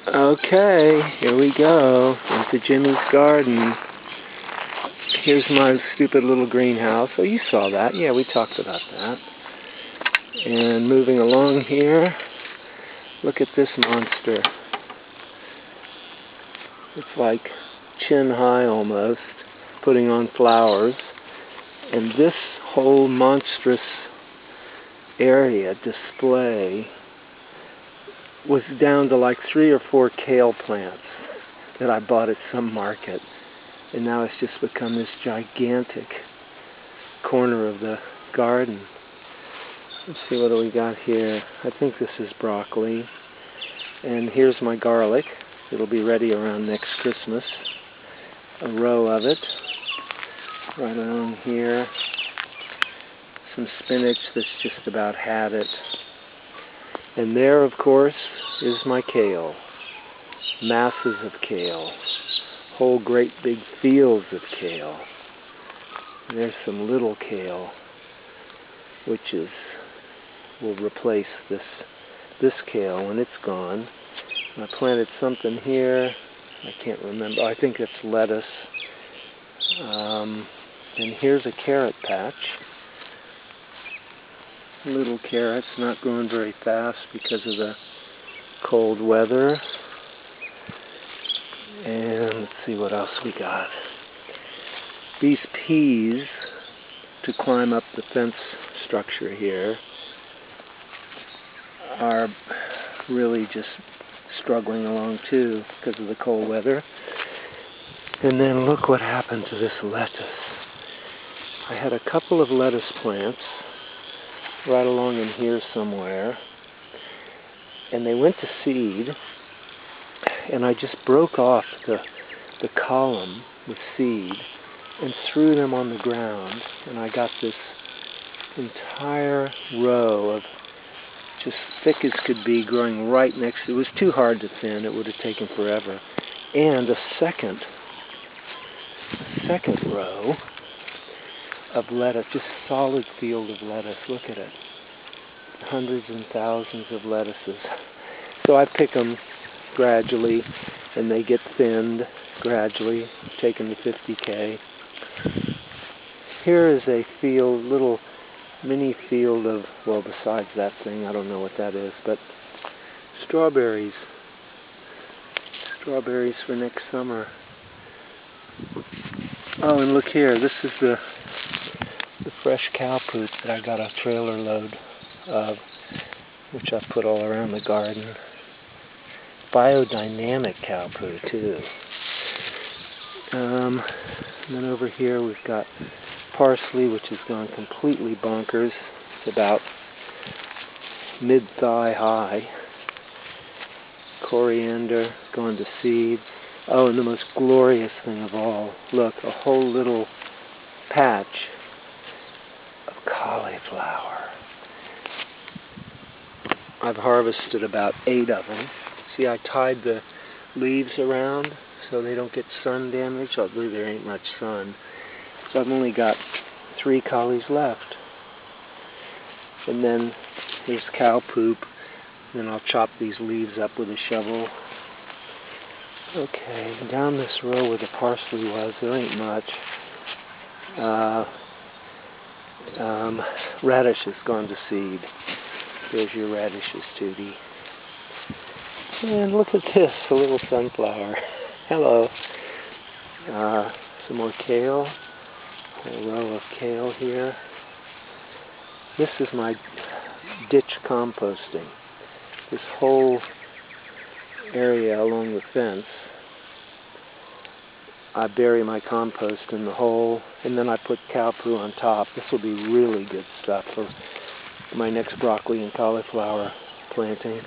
Okay, here we go into Jimmy's garden. Here's my stupid little greenhouse. Oh, you saw that. Yeah, we talked about that. And moving along here, look at this monster. It's like chin high almost, putting on flowers. And this whole monstrous area display was down to like 3 or 4 kale plants that I bought at some market, and now it's just become this gigantic corner of the garden. Let's see, what do we got here? I think this is broccoli, and here's my garlic. It'll be ready around next Christmas. A row of it right along here. Some spinach that's just about had it. And there, of course, is my kale. Masses of kale. Whole great big fields of kale. And there's some little kale, which will replace this kale when it's gone. I planted something here. I can't remember. I think it's lettuce. And here's a carrot patch. Little carrots, not growing very fast because of the cold weather. And let's see what else we got. These peas to climb up the fence structure here are really just struggling along too because of the cold weather. And then look what happened to this lettuce. I had a couple of lettuce plants right along in here somewhere, and they went to seed, and I just broke off the column with seed and threw them on the ground, and I got this entire row of just thick as could be growing right next to it. It was too hard to thin. It would have taken forever. And a second row of lettuce, just solid field of lettuce. Look at it. Hundreds and thousands of lettuces. So I pick them gradually, and they get thinned gradually, taken to 50K. Here is a field, little mini field of, well, besides that thing, I don't know what that is, but strawberries. Strawberries for next summer. Oh, and look here, this is the fresh cow poop that I got a trailer load of, which I put all around the garden. Biodynamic cow poo too. And then over here we've got parsley, which has gone completely bonkers. It's about mid-thigh high. Coriander going to seed. Oh, and the most glorious thing of all, look, a whole little patch of cauliflower. I've harvested about 8 of them. See, I tied the leaves around so they don't get sun damage. I believe there ain't much sun. So I've only got 3 collies left. And then here's cow poop. Then I'll chop these leaves up with a shovel. Okay, down this row where the parsley was, there ain't much. Radish has gone to seed. There's your radishes, Tootie. And look at this, a little sunflower. Hello. Some more kale. A row of kale here. This is my ditch composting. This whole area along the fence, I bury my compost in the hole, and then I put cow poo on top. This will be really good stuff for my next broccoli and cauliflower planting.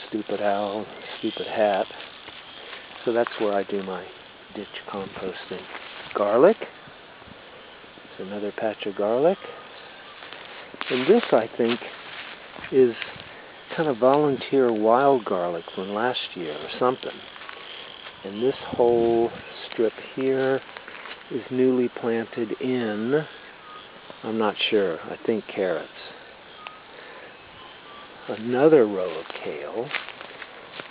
Stupid owl, stupid hat. So that's where I do my ditch composting. Garlic. There's another patch of garlic. And this, I think, is kind of volunteer wild garlic from last year or something. And this whole strip here is newly planted in, I'm not sure, I think carrots. another row of kale.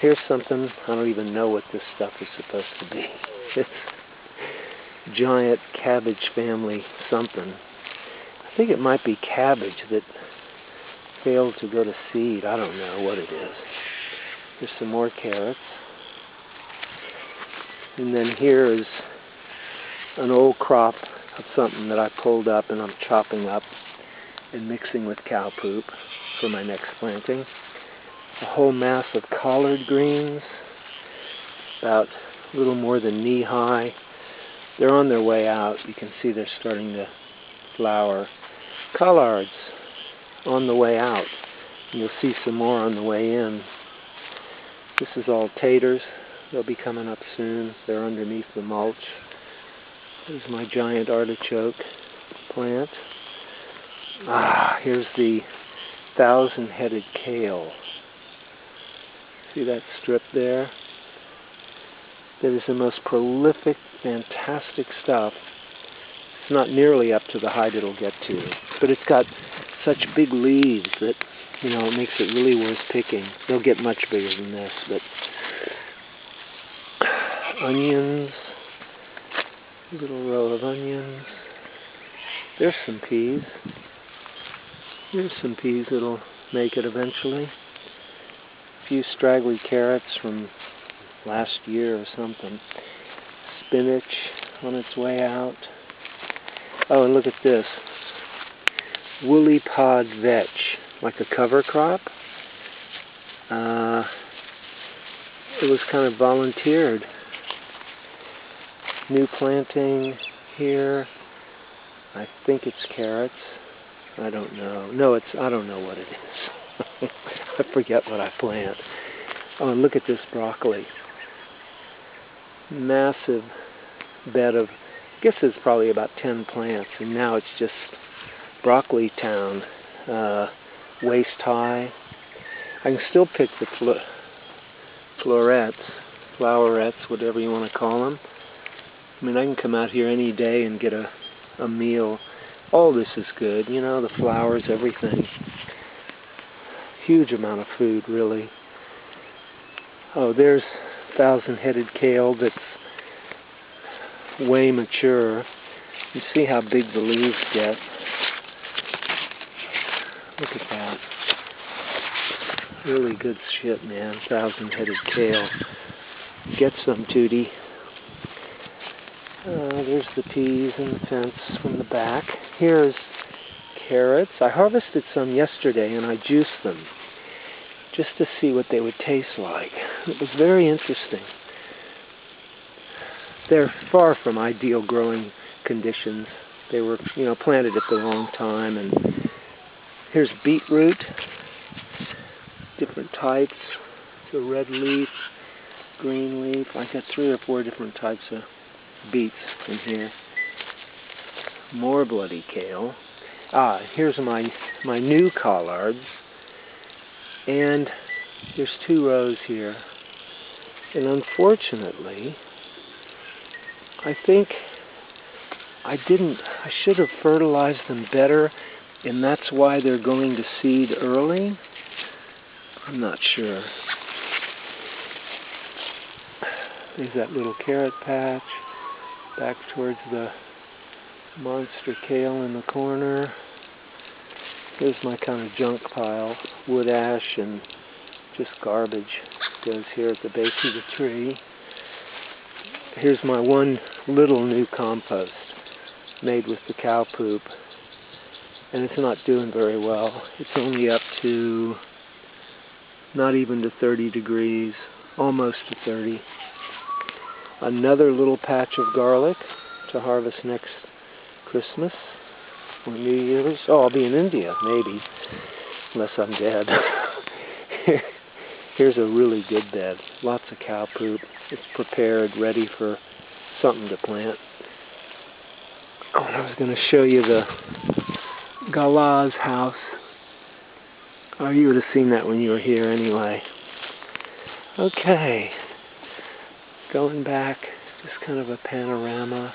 Here's something, I don't even know what this stuff is supposed to be. It's giant cabbage family something. I think it might be cabbage that failed to go to seed. I don't know what it is. Here's some more carrots. And then here is an old crop of something that I pulled up and I'm chopping up and mixing with cow poop for my next planting. A whole mass of collard greens, about a little more than knee-high. They're on their way out. You can see they're starting to flower. Collards on the way out. And you'll see some more on the way in. This is all taters. They'll be coming up soon. They're underneath the mulch. Here's my giant artichoke plant. Here's the 1,000-headed kale. See that strip there? That is the most prolific, fantastic stuff. It's not nearly up to the height it'll get to, but it's got such big leaves that, you know, it makes it really worth picking. They'll get much bigger than this, but onions, a little row of onions. There's some peas. Here's some peas that'll make it eventually. A few straggly carrots from last year or something. Spinach on its way out. Oh, and look at this. Woolly pod vetch, like a cover crop. It was kind of volunteered. New planting here. I think it's carrots. I don't know. No, I don't know what it is. I forget what I plant. Oh, and look at this broccoli. Massive bed of, I guess it's probably about 10 plants, and now it's just broccoli town, waist high. I can still pick the flowerets, whatever you want to call them. I mean, I can come out here any day and get a meal. All this is good, you know, the flowers, everything. Huge amount of food, really. Oh, there's 1,000-headed kale that's way mature. You see how big the leaves get. Look at that. Really good shit, man. 1,000-headed kale. Get some, Tootie. There's the peas and the fence from the back. Here's carrots. I harvested some yesterday and I juiced them just to see what they would taste like. It was very interesting. They're far from ideal growing conditions. They were, you know, planted at the wrong time. And here's beetroot, different types. The red leaf, green leaf. I got 3 or 4 different types of beets in here. More bloody kale. Here's my new collards. And there's 2 rows here. And unfortunately, I think I should have fertilized them better, and that's why they're going to seed early. I'm not sure. There's that little carrot patch back towards the monster kale in the corner. Here's my kind of junk pile. Wood ash and just garbage goes here at the base of the tree. Here's my one little new compost made with the cow poop. And it's not doing very well. It's only up to not even to 30 degrees, almost to 30. Another little patch of garlic to harvest next Christmas or New Year's. Oh, I'll be in India, maybe, unless I'm dead. Here's a really good bed. Lots of cow poop. It's prepared, ready for something to plant. Oh, I was going to show you the Galah's house. Oh, you would have seen that when you were here anyway. Okay. Going back, just kind of a panorama.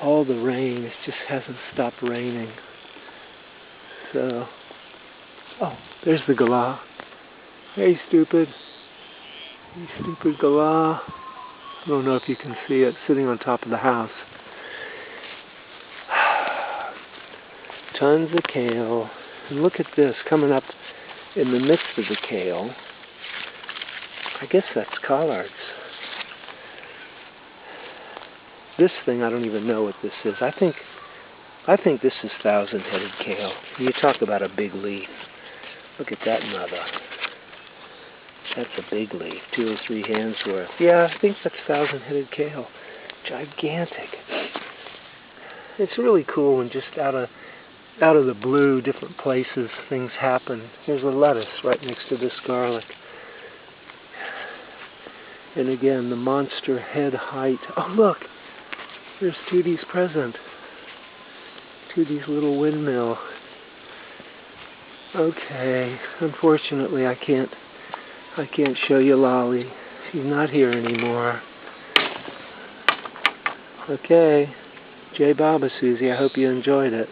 All the rain, it just hasn't stopped raining. So, oh, There's the galah. Hey, stupid. You stupid galah. I don't know if you can see it, sitting on top of the house. Tons of kale. And look at this, coming up in the midst of the kale. I guess that's collards. This thing, I don't even know what this is. I think this is thousand-headed kale. You talk about a big leaf. Look at that mother. That's a big leaf, 2 or 3 hands worth. Yeah, I think that's thousand-headed kale. Gigantic. It's really cool when just out of the blue, different places, things happen. Here's a lettuce right next to this garlic. And again, the monster head height. Oh, look! There's Tootie's present. Tootie's little windmill. Okay, unfortunately I can't show you Lolly. She's not here anymore. Okay, J. Baba, Susie, I hope you enjoyed it.